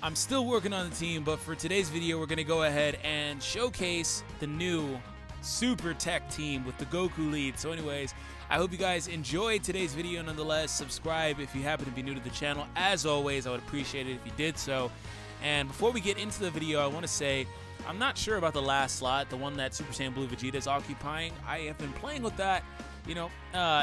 I'm still working on the team, but for today's video, we're going to go ahead and showcase the new Super TEQ team with the Goku lead. So anyways, I hope you guys enjoyed today's video. Nonetheless, subscribe if you happen to be new to the channel. As always, I would appreciate it if you did so. And before we get into the video, I want to say I'm not sure about the last slot, the one that Super Saiyan Blue Vegeta is occupying. I have been playing with that. You know,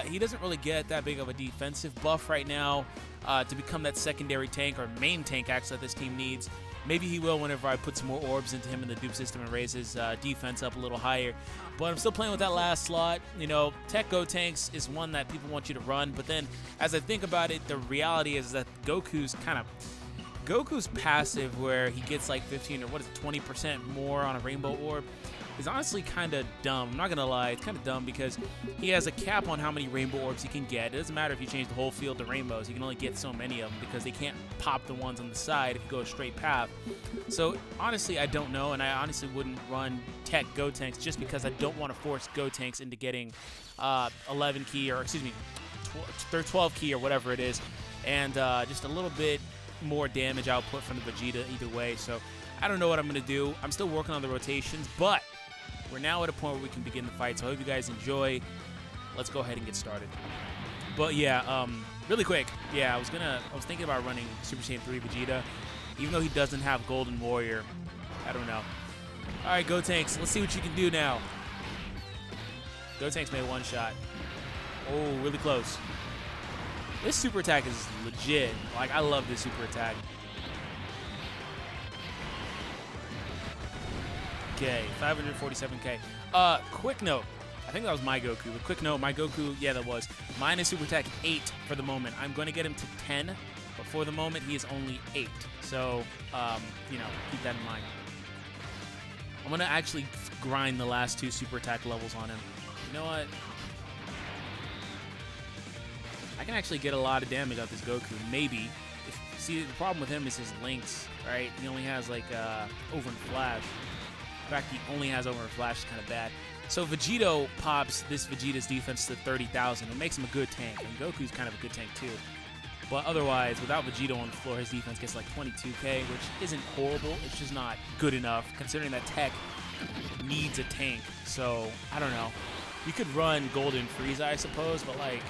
he doesn't really get that big of a defensive buff right now to become that secondary tank or main tank actually that this team needs. Maybe he will whenever I put some more orbs into him in the dupe system and raise his defense up a little higher. But I'm still playing with that last slot. You know, TEQ Gotenks is one that people want you to run. But then as I think about it, the reality is that Goku's passive where he gets like 15 or what is it, 20% more on a rainbow orb is honestly kind of dumb. I'm not going to lie, it's kind of dumb because he has a cap on how many rainbow orbs he can get. It doesn't matter if you change the whole field to rainbows, you can only get so many of them because they can't pop the ones on the side if you go a straight path. So honestly, I don't know, and I honestly wouldn't run TEQ Gotenks just because I don't want to force Gotenks into getting 11 key, or excuse me, 12 key or whatever it is, and just a little bit more damage output from the Vegeta either way. So I don't know what I'm going to do. I'm still working on the rotations, but we're now at a point where we can begin the fight. So I hope you guys enjoy. Let's go ahead and get started. But yeah, really quick. Yeah, I was thinking about running Super Saiyan 3 Vegeta, even though he doesn't have Golden Warrior. I don't know. All right, Gotenks, let's see what you can do now. Gotenks made one shot. Oh, really close. This super attack is legit. Like, I love this super attack. Okay, 547k. Quick note. I think that was my Goku. But quick note, my Goku, yeah, that was. Mine is super attack 8 for the moment. I'm going to get him to 10, but for the moment, he is only 8. So, you know, keep that in mind. I'm going to actually grind the last 2 super attack levels on him. You know what? I can actually get a lot of damage out this Goku. Maybe. See, the problem with him is his links, right? He only has, like, over and flash. In fact, he only has over and flash. Is kind of bad. So Vegito pops this Vegeta's defense to 30,000. It makes him a good tank. And Goku's kind of a good tank, too. But otherwise, without Vegito on the floor, his defense gets, like, 22k, which isn't horrible. It's just not good enough, considering that TEQ needs a tank. So, I don't know. You could run Golden Frieza, I suppose, but, like,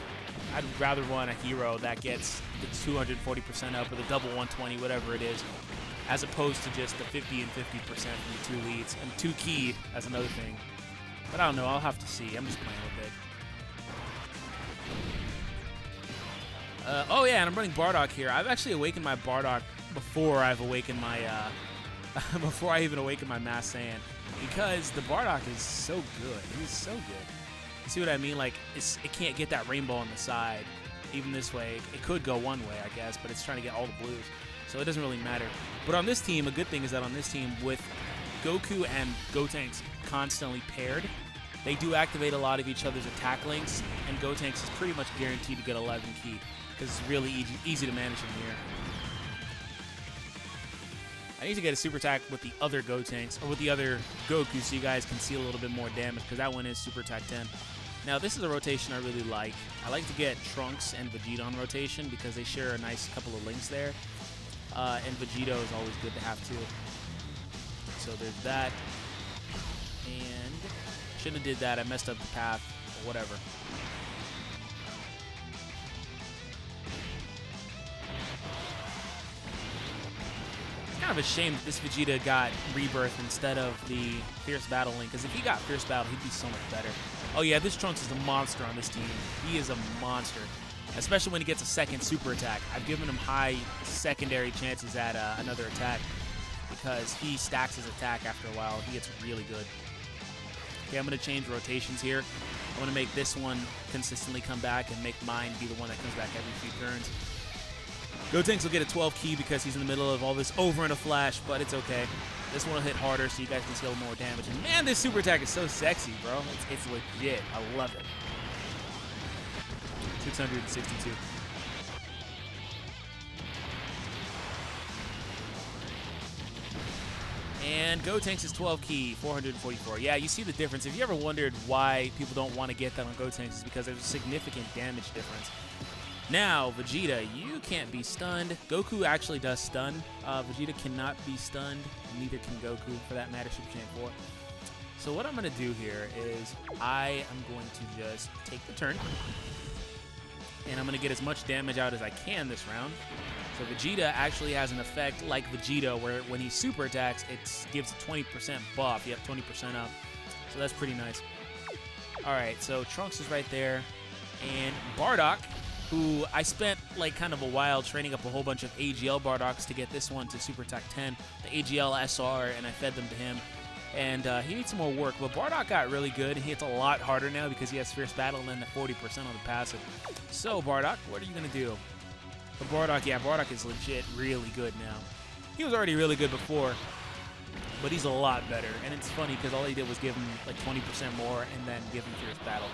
I'd rather run a hero that gets the 240% up or the double 120, whatever it is, as opposed to just the 50 and 50% from the 2 leads. And 2 key as another thing. But I don't know. I'll have to see. I'm just playing with it. Oh, yeah, and I'm running Bardock here. I've actually awakened my Bardock before I've awakened my, before I even awakened my Mass Saiyan. Because the Bardock is so good. He's so good. You see what I mean? Like, it can't get that rainbow on the side. Even this way. It could go one way, I guess, but it's trying to get all the blues. So it doesn't really matter. But on this team, a good thing is that on this team, with Goku and Gotenks constantly paired, they do activate a lot of each other's attack links, and Gotenks is pretty much guaranteed to get 11 key, because it's really easy to manage him here. I need to get a super attack with the other Gotenks, or with the other Goku, so you guys can see a little bit more damage, because that one is super attack 10. Now, this is a rotation I really like. I like to get Trunks and Vegeta on rotation, because they share a nice couple of links there. And Vegito is always good to have, too. So there's that. And shouldn't have did that. I messed up the path, or whatever. Kind of a shame that this Vegeta got Rebirth instead of the Fierce Battle link, because if he got Fierce Battle, he'd be so much better. Oh yeah, this Trunks is a monster on this team. He is a monster, especially when he gets a second super attack. I've given him high secondary chances at another attack because he stacks his attack after a while. He gets really good. Okay, I'm going to change rotations here. I want to make this one consistently come back and make mine be the one that comes back every few turns. Gotenks will get a 12 key because he's in the middle of all this over and a flash, but it's okay. This one will hit harder so you guys can see a little more damage. And man, this super attack is so sexy, bro. It's legit. I love it. 662. And Gotenks is 12 key, 444. Yeah, you see the difference. If you ever wondered why people don't want to get that on Gotenks, it's because there's a significant damage difference. Now, Vegeta, you can't be stunned. Goku actually does stun. Vegeta cannot be stunned. Neither can Goku, for that matter, Super Saiyan 4. So what I'm going to do here is I am going to just take the turn. And I'm going to get as much damage out as I can this round. So Vegeta actually has an effect like Vegeta, where when he super attacks, it gives a 20% buff. You have 20% up. So that's pretty nice. All right, so Trunks is right there. And Bardock, who I spent like kind of a while training up a whole bunch of AGL Bardocks to get this one to Super Attack 10, the AGL SR, and I fed them to him. And he needs some more work, but Bardock got really good. He hits a lot harder now because he has Fierce Battle and then the 40% on the passive. So Bardock, what are you going to do? But Bardock, yeah, Bardock is legit really good now. He was already really good before, but he's a lot better. And it's funny because all he did was give him like 20% more and then give him Fierce Battle.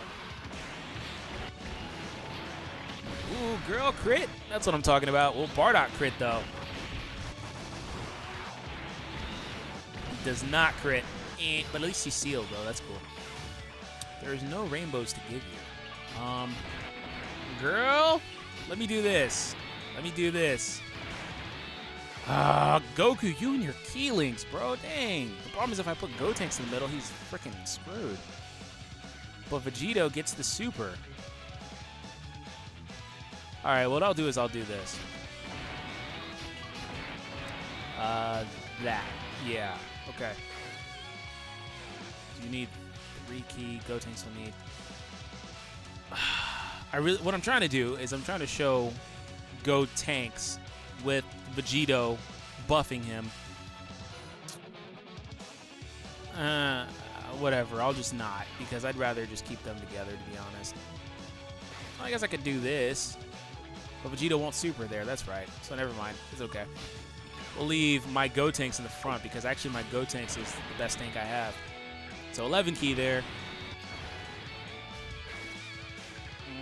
Ooh, girl, crit. That's what I'm talking about. Well, Bardock crit, though. He does not crit. But at least he's sealed, though. That's cool. There's no rainbows to give you. Girl, let me do this. Let me do this. Goku, you and your Keelings, bro. Dang. The problem is if I put Gotenks in the middle, he's freaking screwed. But Vegito gets the super. All right, what I'll do is I'll do this. That. Yeah. Okay. You need 3 key. Gotenks will need. What I'm trying to do is I'm trying to show Gotenks with Vegito buffing him. Whatever. I'll just not because I'd rather just keep them together, to be honest. I guess I could do this. But Vegeta won't super there. That's right. So never mind. It's okay. We'll leave my Gotenks in the front because actually my Gotenks is the best tank I have. So 11 key there.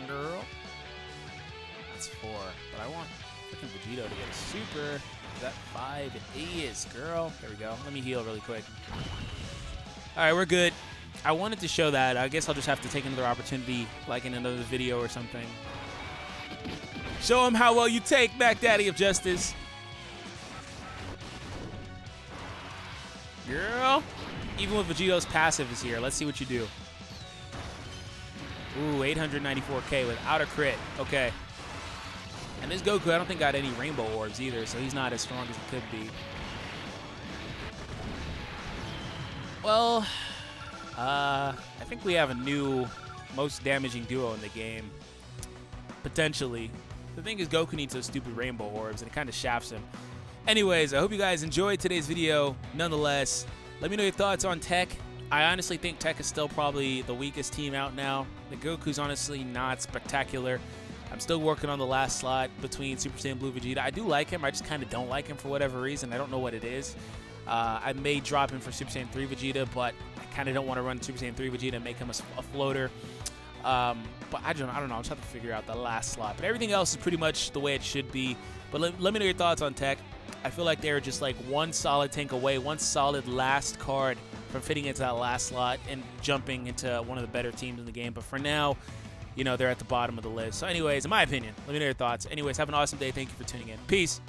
Girl. That's 4. But I want freaking Vegito to get a super. Is that 5? It is, girl. There we go. Let me heal really quick. All right, we're good. I wanted to show that. I guess I'll just have to take another opportunity, like in another video or something. Show him how well you take, Mac Daddy of Justice. Girl. Even with Vegito's passive is here. Let's see what you do. Ooh, 894k without a crit. Okay. And this Goku, I don't think got any rainbow orbs either, so he's not as strong as he could be. Well, I think we have a new most damaging duo in the game. Potentially. The thing is, Goku needs those stupid rainbow orbs, and it kind of shafts him. Anyways, I hope you guys enjoyed today's video. Nonetheless, let me know your thoughts on TEQ. I honestly think TEQ is still probably the weakest team out now. The Goku's honestly not spectacular. I'm still working on the last slot between Super Saiyan Blue Vegeta. I do like him. I just kind of don't like him for whatever reason. I don't know what it is. I may drop him for Super Saiyan 3 Vegeta, but I kind of don't want to run Super Saiyan 3 Vegeta and make him a floater. But I don't know. I'll just have to figure out the last slot. But everything else is pretty much the way it should be. But let me know your thoughts on TEQ. I feel like they're just like one solid tank away, one solid last card from fitting into that last slot and jumping into one of the better teams in the game. But for now, you know, they're at the bottom of the list. So anyways, in my opinion, let me know your thoughts. Anyways, have an awesome day. Thank you for tuning in. Peace.